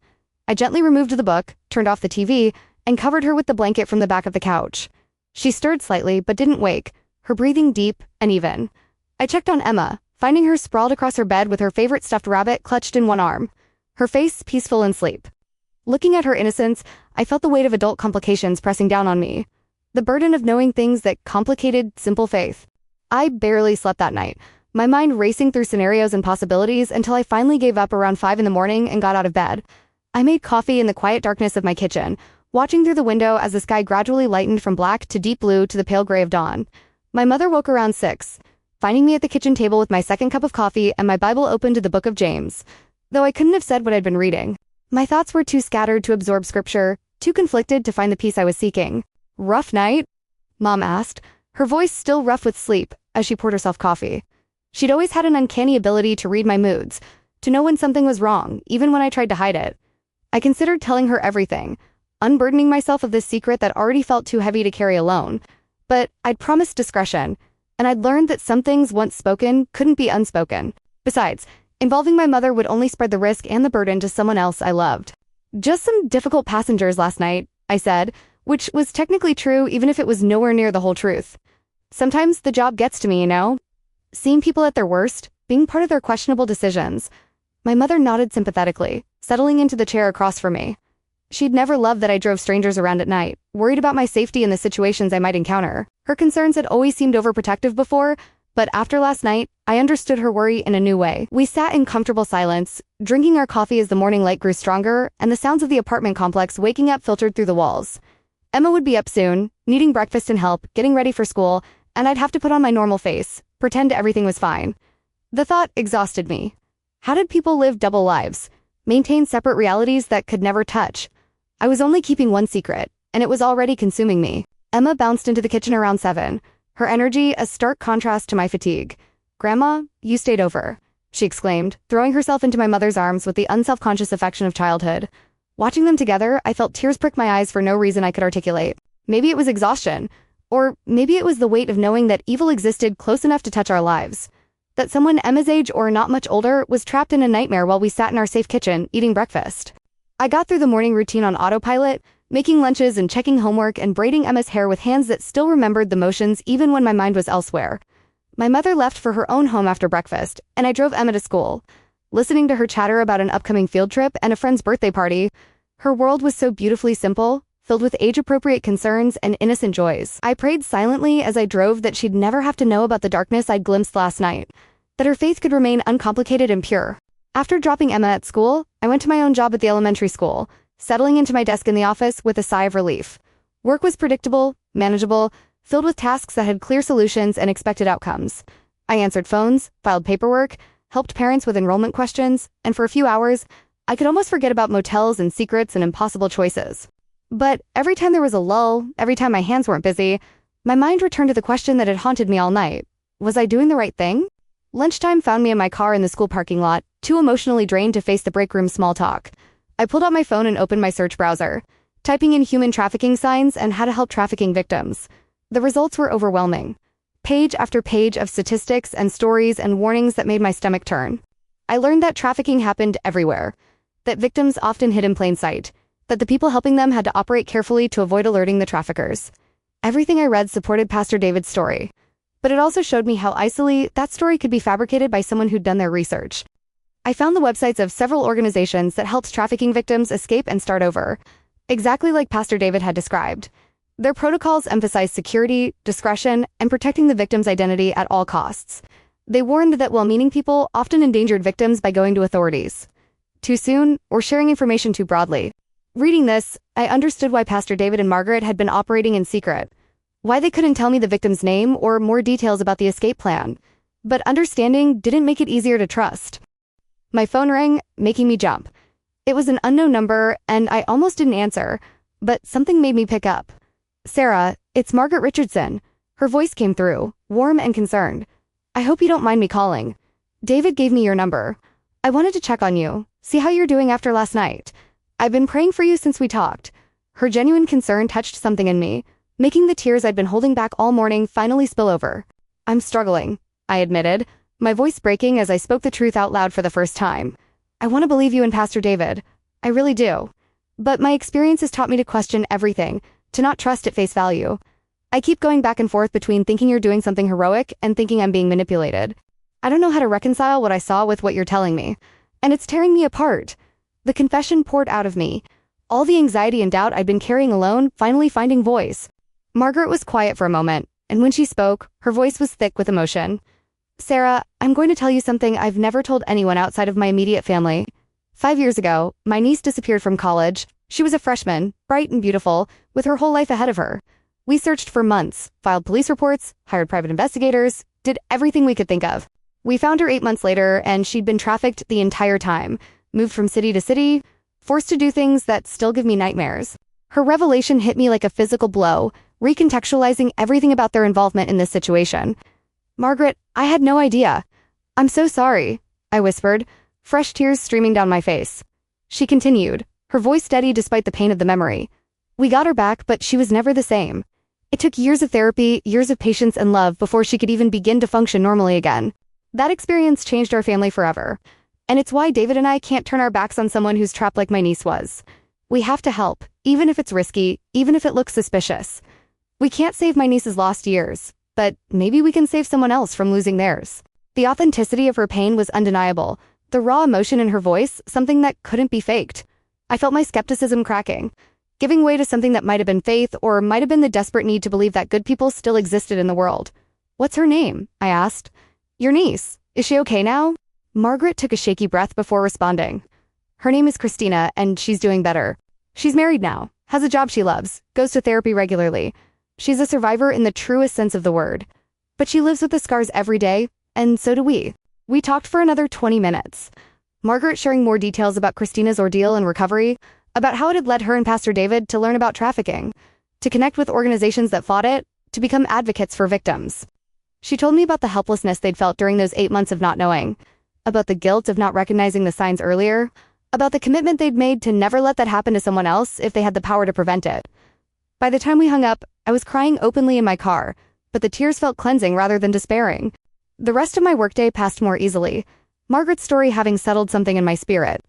I gently removed the book, turned off the TV, and covered her with the blanket from the back of the couch. She stirred slightly but didn't wake, her breathing deep and even. I checked on Emma, finding her sprawled across her bed with her favorite stuffed rabbit clutched in one arm, her face peaceful in sleep. Looking at her innocence, I felt the weight of adult complications pressing down on me, the burden of knowing things that complicated simple faith. I barely slept that night, my mind racing through scenarios and possibilities until I finally gave up around 5 in the morning and got out of bed. I made coffee in the quiet darkness of my kitchen, watching through the window as the sky gradually lightened from black to deep blue to the pale gray of dawn. My mother woke around 6, finding me at the kitchen table with my second cup of coffee and my Bible open to the book of James, though I couldn't have said what I'd been reading. My thoughts were too scattered to absorb scripture, too conflicted to find the peace I was seeking. "Rough night?" Mom asked, her voice still rough with sleep, as she poured herself coffee. She'd always had an uncanny ability to read my moods, to know when something was wrong, even when I tried to hide it. I considered telling her everything, unburdening myself of this secret that already felt too heavy to carry alone. But I'd promised discretion, and I'd learned that some things once spoken couldn't be unspoken. Besides, involving my mother would only spread the risk and the burden to someone else I loved. "Just some difficult passengers last night," I said, which was technically true even if it was nowhere near the whole truth. "Sometimes the job gets to me, you know?" seeing people at their worst, being part of their questionable decisions. My mother nodded sympathetically, settling into the chair across from me. She'd never loved that I drove strangers around at night, worried about my safety in the situations I might encounter. Her concerns had always seemed overprotective before, but after last night, I understood her worry in a new way. We sat in comfortable silence, drinking our coffee as the morning light grew stronger, and the sounds of the apartment complex waking up filtered through the walls. Emma would be up soon, needing breakfast and help, getting ready for school, and I'd have to put on my normal face, pretend everything was fine. The thought exhausted me. How did people live double lives, maintain separate realities that could never touch? I was only keeping one secret, and it was already consuming me. Emma bounced into the kitchen around 7, her energy a stark contrast to my fatigue. "Grandma, you stayed over," she exclaimed, throwing herself into my mother's arms with the unselfconscious affection of childhood. Watching them together, I felt tears prick my eyes for no reason I could articulate. Maybe it was exhaustion, or maybe it was the weight of knowing that evil existed close enough to touch our lives. That someone Emma's age or not much older was trapped in a nightmare while we sat in our safe kitchen, eating breakfast. I got through the morning routine on autopilot, making lunches and checking homework and braiding Emma's hair with hands that still remembered the motions even when my mind was elsewhere. My mother left for her own home after breakfast, and I drove Emma to school. Listening to her chatter about an upcoming field trip and a friend's birthday party, her world was so beautifully simple, filled with age-appropriate concerns and innocent joys. I prayed silently as I drove that she'd never have to know about the darkness I'd glimpsed last night, that her faith could remain uncomplicated and pure. After dropping Emma at school, I went to my own job at the elementary school, settling into my desk in the office with a sigh of relief. Work was predictable, manageable, filled with tasks that had clear solutions and expected outcomes. I answered phones, filed paperwork, helped parents with enrollment questions, and for a few hours, I could almost forget about motels and secrets and impossible choices. But every time there was a lull, every time my hands weren't busy, my mind returned to the question that had haunted me all night. Was I doing the right thing? Lunchtime found me in my car in the school parking lot, too emotionally drained to face the break room small talk. I pulled out my phone and opened my search browser, typing in human trafficking signs and how to help trafficking victims. The results were overwhelming. Page after page of statistics and stories and warnings that made my stomach turn. I learned that trafficking happened everywhere, that victims often hid in plain sight, that the people helping them had to operate carefully to avoid alerting the traffickers. Everything I read supported Pastor David's story, but it also showed me how easily that story could be fabricated by someone who'd done their research. I found the websites of several organizations that helped trafficking victims escape and start over, exactly like Pastor David had described. Their protocols emphasized security, discretion, and protecting the victim's identity at all costs. They warned that well-meaning people often endangered victims by going to authorities too soon or sharing information too broadly. Reading this, I understood why Pastor David and Margaret had been operating in secret, why they couldn't tell me the victim's name or more details about the escape plan. But understanding didn't make it easier to trust. My phone rang, making me jump. It was an unknown number, and I almost didn't answer, but something made me pick up. "Sarah, it's Margaret Richardson." Her voice came through, warm and concerned. "I hope you don't mind me calling. David gave me your number. I wanted to check on you, see how you're doing after last night. I've been praying for you since we talked." Her genuine concern touched something in me, making the tears I'd been holding back all morning finally spill over. "I'm struggling," I admitted, my voice breaking as I spoke the truth out loud for the first time. "I want to believe you and Pastor David. I really do. But my experience has taught me to question everything, to not trust at face value. I keep going back and forth between thinking you're doing something heroic and thinking I'm being manipulated. I don't know how to reconcile what I saw with what you're telling me, and it's tearing me apart." The confession poured out of me, all the anxiety and doubt I'd been carrying alone finally finding voice. Margaret was quiet for a moment, and when she spoke, her voice was thick with emotion. "Sarah, I'm going to tell you something I've never told anyone outside of my immediate family. 5 years ago, my niece disappeared from college. She was a freshman, bright and beautiful, with her whole life ahead of her. We searched for months, filed police reports, hired private investigators, did everything we could think of. We found her 8 months later, and she'd been trafficked the entire time, moved from city to city, forced to do things that still give me nightmares. Her revelation hit me like a physical blow, recontextualizing everything about their involvement in this situation. Margaret, I had no idea. I'm so sorry, I whispered, fresh tears streaming down my face. She continued, her voice steady despite the pain of the memory. We got her back, but she was never the same. It took years of therapy, years of patience and love before she could even begin to function normally again. That experience changed our family forever. And it's why David and I can't turn our backs on someone who's trapped like my niece was. We have to help, even if it's risky, even if it looks suspicious. We can't save my niece's lost years, but maybe we can save someone else from losing theirs. The authenticity of her pain was undeniable, the raw emotion in her voice, something that couldn't be faked. I felt my skepticism cracking, giving way to something that might have been faith or might have been the desperate need to believe that good people still existed in the world. "What's her name?" I asked. "Your niece. Is she okay now?" Margaret took a shaky breath before responding. "Her name is Christina, and she's doing better. She's married now, has a job she loves, goes to therapy regularly. She's a survivor in the truest sense of the word. But she lives with the scars every day, and so do we." We talked for another 20 minutes. Margaret sharing more details about Christina's ordeal and recovery, about how it had led her and Pastor David to learn about trafficking, to connect with organizations that fought it, to become advocates for victims. She told me about the helplessness they'd felt during those 8 months of not knowing, about the guilt of not recognizing the signs earlier, about the commitment they'd made to never let that happen to someone else if they had the power to prevent it. By the time we hung up, I was crying openly in my car, but the tears felt cleansing rather than despairing. The rest of my workday passed more easily, Margaret's story having settled something in my spirit.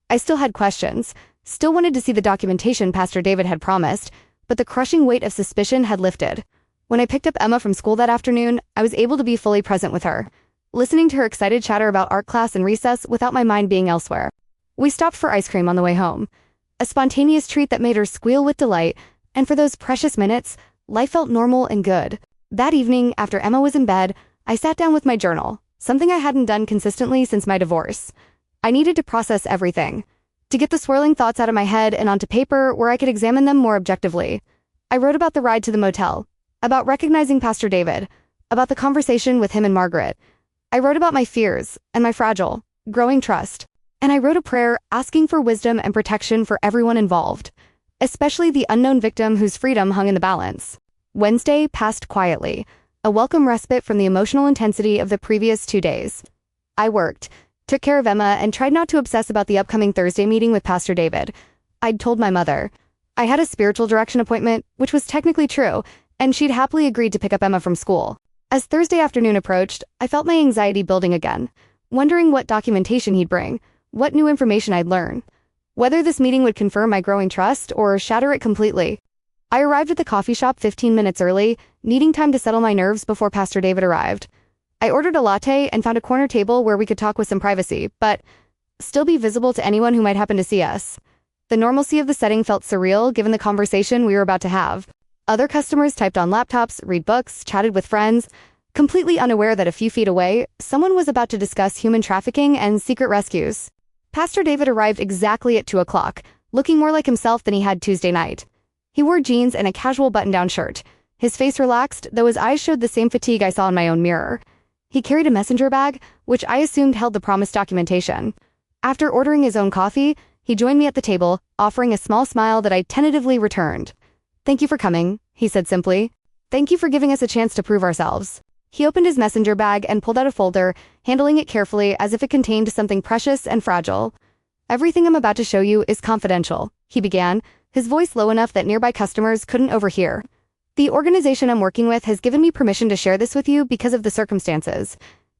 I still had questions, still wanted to see the documentation Pastor David had promised, but the crushing weight of suspicion had lifted. When I picked up Emma from school that afternoon, I was able to be fully present with her, listening to her excited chatter about art class and recess without my mind being elsewhere. We stopped for ice cream on the way home, a spontaneous treat that made her squeal with delight, and for those precious minutes, life felt normal and good. That evening, after Emma was in bed, I sat down with my journal, something I hadn't done consistently since my divorce. I needed to process everything, to get the swirling thoughts out of my head and onto paper where I could examine them more objectively. I wrote about the ride to the motel, about recognizing Pastor David, about the conversation with him and Margaret. I wrote about my fears and my fragile, growing trust. And I wrote a prayer asking for wisdom and protection for everyone involved, especially the unknown victim whose freedom hung in the balance. Wednesday passed quietly, a welcome respite from the emotional intensity of the previous 2 days. I worked, took care of Emma, and tried not to obsess about the upcoming Thursday meeting with Pastor David. I'd told my mother. I had a spiritual direction appointment, which was technically true, and she'd happily agreed to pick up Emma from school. As Thursday afternoon approached, I felt my anxiety building again, wondering what documentation he'd bring, what new information I'd learn, whether this meeting would confirm my growing trust or shatter it completely. I arrived at the coffee shop 15 minutes early, needing time to settle my nerves before Pastor David arrived. I ordered a latte and found a corner table where we could talk with some privacy, but still be visible to anyone who might happen to see us. The normalcy of the setting felt surreal given the conversation we were about to have. Other customers typed on laptops, read books, chatted with friends, completely unaware that a few feet away, someone was about to discuss human trafficking and secret rescues. Pastor David arrived exactly at 2 o'clock, looking more like himself than he had Tuesday night. He wore jeans and a casual button-down shirt, his face relaxed, though his eyes showed the same fatigue I saw in my own mirror. He carried a messenger bag, which I assumed held the promised documentation. After ordering his own coffee, he joined me at the table, offering a small smile that I tentatively returned. "Thank you for coming," he said simply. "Thank you for giving us a chance to prove ourselves." He opened his messenger bag and pulled out a folder, handling it carefully as if it contained something precious and fragile. "Everything I'm about to show you is confidential," he began, his voice low enough that nearby customers couldn't overhear. "The organization I'm working with has given me permission to share this with you because of the circumstances,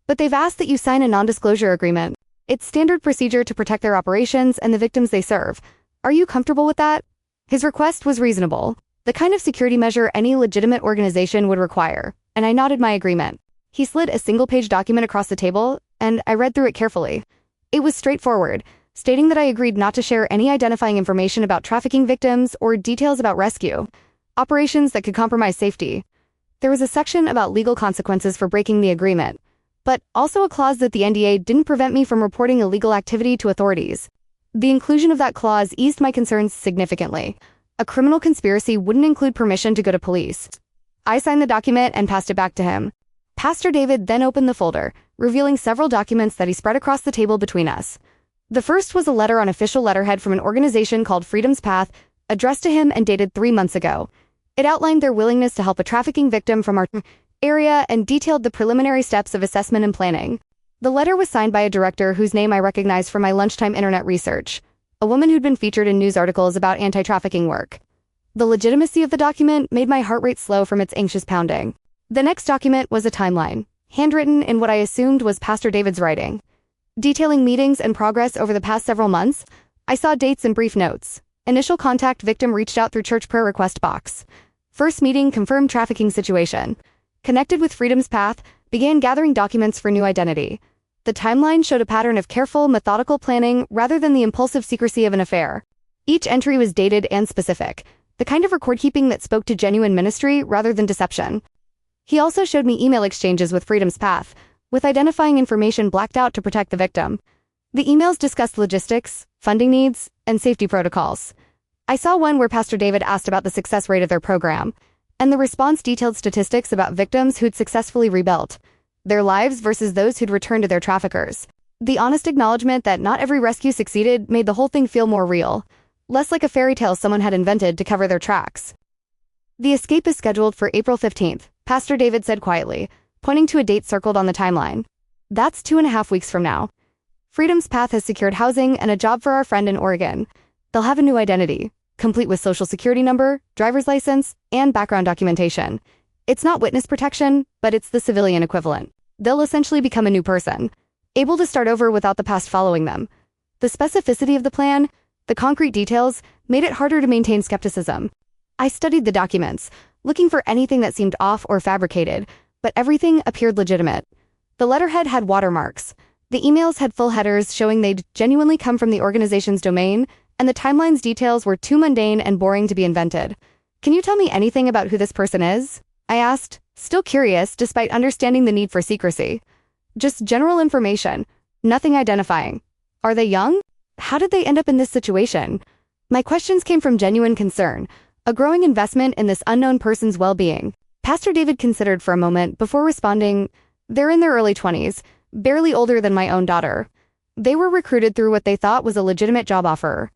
but they've asked that you sign a non-disclosure agreement. It's standard procedure to protect their operations and the victims they serve. Are you comfortable with that?" His request was reasonable, the kind of security measure any legitimate organization would require, and I nodded my agreement. He slid a single-page document across the table, and I read through it carefully. It was straightforward, stating that I agreed not to share any identifying information about trafficking victims or details about rescue operations that could compromise safety. There was a section about legal consequences for breaking the agreement, but also a clause that the NDA didn't prevent me from reporting illegal activity to authorities. The inclusion of that clause eased my concerns significantly. A criminal conspiracy wouldn't include permission to go to police. I signed the document and passed it back to him. Pastor David then opened the folder, revealing several documents that he spread across the table between us. The first was a letter on official letterhead from an organization called Freedom's Path, addressed to him and dated 3 months ago. It outlined their willingness to help a trafficking victim from our area and detailed the preliminary steps of assessment and planning. The letter was signed by a director whose name I recognized from my lunchtime internet research, a woman who'd been featured in news articles about anti-trafficking work. The legitimacy of the document made my heart rate slow from its anxious pounding. The next document was a timeline, handwritten in what I assumed was Pastor David's writing. Detailing meetings and progress over the past several months, I saw dates and brief notes. Initial contact: victim reached out through church prayer request box. First meeting: confirmed trafficking situation. Connected with Freedom's Path, began gathering documents for new identity. The timeline showed a pattern of careful, methodical planning rather than the impulsive secrecy of an affair. Each entry was dated and specific, the kind of record-keeping that spoke to genuine ministry rather than deception. He also showed me email exchanges with Freedom's Path, with identifying information blacked out to protect the victim. The emails discussed logistics, funding needs, and safety protocols. I saw one where Pastor David asked about the success rate of their program, and the response detailed statistics about victims who'd successfully rebuilt their lives versus those who'd returned to their traffickers. The honest acknowledgement that not every rescue succeeded made the whole thing feel more real, less like a fairy tale someone had invented to cover their tracks. The escape is scheduled for April 15th, Pastor David said quietly, pointing to a date circled on the timeline. That's 2.5 weeks from now. Freedom's Path has secured housing and a job for our friend in Oregon. They'll have a new identity, complete with social security number, driver's license, and background documentation. It's not witness protection, but it's the civilian equivalent. They'll essentially become a new person, able to start over without the past following them. The specificity of the plan, the concrete details, made it harder to maintain skepticism. I studied the documents, looking for anything that seemed off or fabricated, but everything appeared legitimate. The letterhead had watermarks. The emails had full headers showing they'd genuinely come from the organization's domain, and the timeline's details were too mundane and boring to be invented. Can you tell me anything about who this person is? I asked, still curious despite understanding the need for secrecy. Just general information, nothing identifying. Are they young? How did they end up in this situation? My questions came from genuine concern, a growing investment in this unknown person's well-being. Pastor David considered for a moment before responding, they're in their early 20s, barely older than my own daughter. They were recruited through what they thought was a legitimate job offer,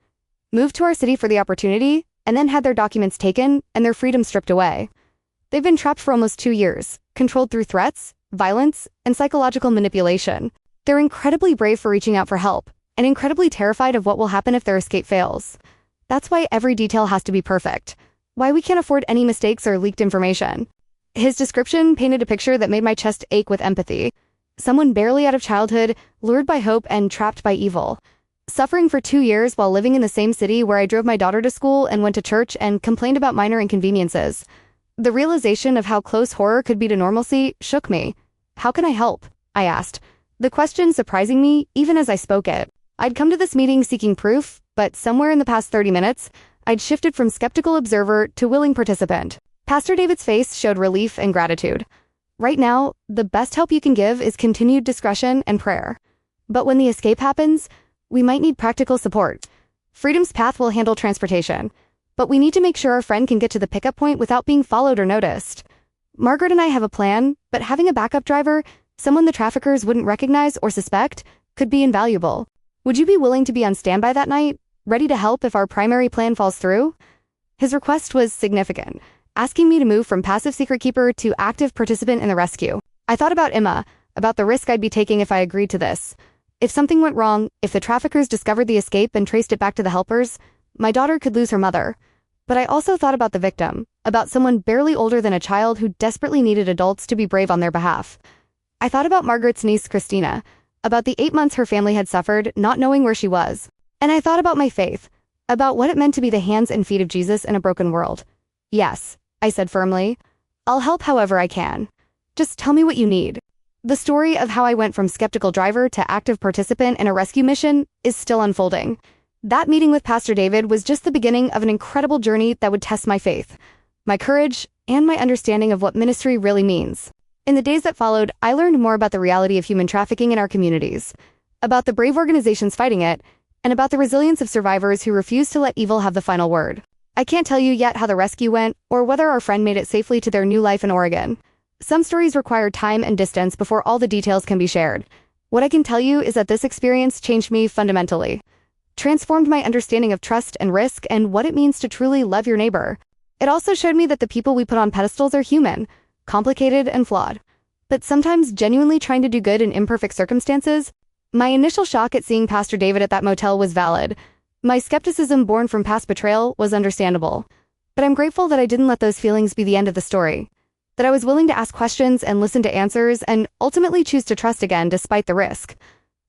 moved to our city for the opportunity, and then had their documents taken and their freedom stripped away. They've been trapped for almost 2 years, controlled through threats, violence, and psychological manipulation. They're incredibly brave for reaching out for help, and incredibly terrified of what will happen if their escape fails. That's why every detail has to be perfect, why we can't afford any mistakes or leaked information. His description painted a picture that made my chest ache with empathy. Someone barely out of childhood, lured by hope and trapped by evil. Suffering for 2 years while living in the same city where I drove my daughter to school and went to church and complained about minor inconveniences. The realization of how close horror could be to normalcy shook me. How can I help? I asked, the question surprising me even as I spoke it. I'd come to this meeting seeking proof, but somewhere in the past 30 minutes, I'd shifted from skeptical observer to willing participant. Pastor David's face showed relief and gratitude. Right now, the best help you can give is continued discretion and prayer. But when the escape happens, we might need practical support. Freedom's Path will handle transportation, but we need to make sure our friend can get to the pickup point without being followed or noticed. Margaret and I have a plan, but having a backup driver, someone the traffickers wouldn't recognize or suspect, could be invaluable. Would you be willing to be on standby that night, ready to help if our primary plan falls through? His request was significant, asking me to move from passive secret keeper to active participant in the rescue. I thought about Emma, about the risk I'd be taking if I agreed to this. If something went wrong, if the traffickers discovered the escape and traced it back to the helpers, my daughter could lose her mother. But I also thought about the victim, about someone barely older than a child who desperately needed adults to be brave on their behalf. I thought about Margaret's niece, Christina, about the 8 months her family had suffered, not knowing where she was. And I thought about my faith, about what it meant to be the hands and feet of Jesus in a broken world. Yes, I said firmly. I'll help however I can. Just tell me what you need. The story of how I went from skeptical driver to active participant in a rescue mission is still unfolding. That meeting with Pastor David was just the beginning of an incredible journey that would test my faith, my courage, and my understanding of what ministry really means. In the days that followed, I learned more about the reality of human trafficking in our communities, about the brave organizations fighting it, and about the resilience of survivors who refuse to let evil have the final word. I can't tell you yet how the rescue went, or whether our friend made it safely to their new life in Oregon. Some stories require time and distance before all the details can be shared. What I can tell you is that this experience changed me fundamentally. Transformed my understanding of trust and risk and what it means to truly love your neighbor. It also showed me that the people we put on pedestals are human, complicated and flawed, but sometimes genuinely trying to do good in imperfect circumstances. My initial shock at seeing Pastor David at that motel was valid. My skepticism born from past betrayal was understandable. But I'm grateful that I didn't let those feelings be the end of the story. That I was willing to ask questions and listen to answers and ultimately choose to trust again despite the risk.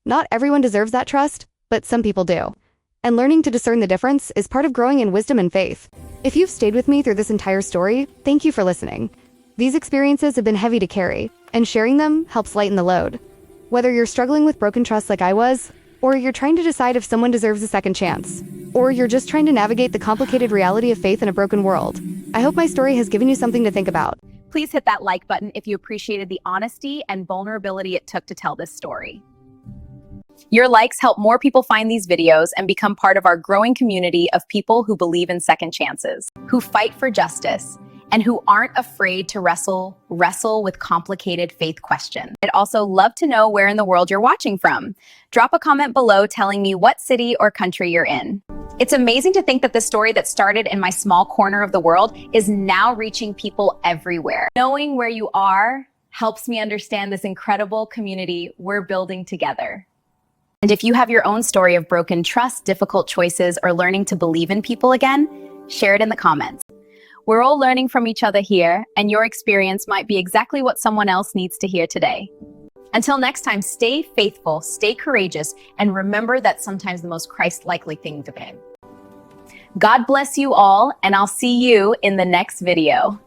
Not everyone deserves that trust, but some people do. And learning to discern the difference is part of growing in wisdom and faith. If you've stayed with me through this entire story, thank you for listening. These experiences have been heavy to carry, and sharing them helps lighten the load. Whether you're struggling with broken trust like I was, or you're trying to decide if someone deserves a second chance, or you're just trying to navigate the complicated reality of faith in a broken world, I hope my story has given you something to think about. Please hit that like button if you appreciated the honesty and vulnerability it took to tell this story. Your likes help more people find these videos and become part of our growing community of people who believe in second chances, who fight for justice, and who aren't afraid to wrestle with complicated faith questions. I'd also love to know where in the world you're watching from. Drop a comment below telling me what city or country you're in. It's amazing to think that the story that started in my small corner of the world is now reaching people everywhere. Knowing where you are helps me understand this incredible community we're building together. And if you have your own story of broken trust, difficult choices, or learning to believe in people again, share it in the comments. We're all learning from each other here, and your experience might be exactly what someone else needs to hear today. Until next time, stay faithful, stay courageous, and remember that sometimes the most Christ-likely thing to do. God bless you all, and I'll see you in the next video.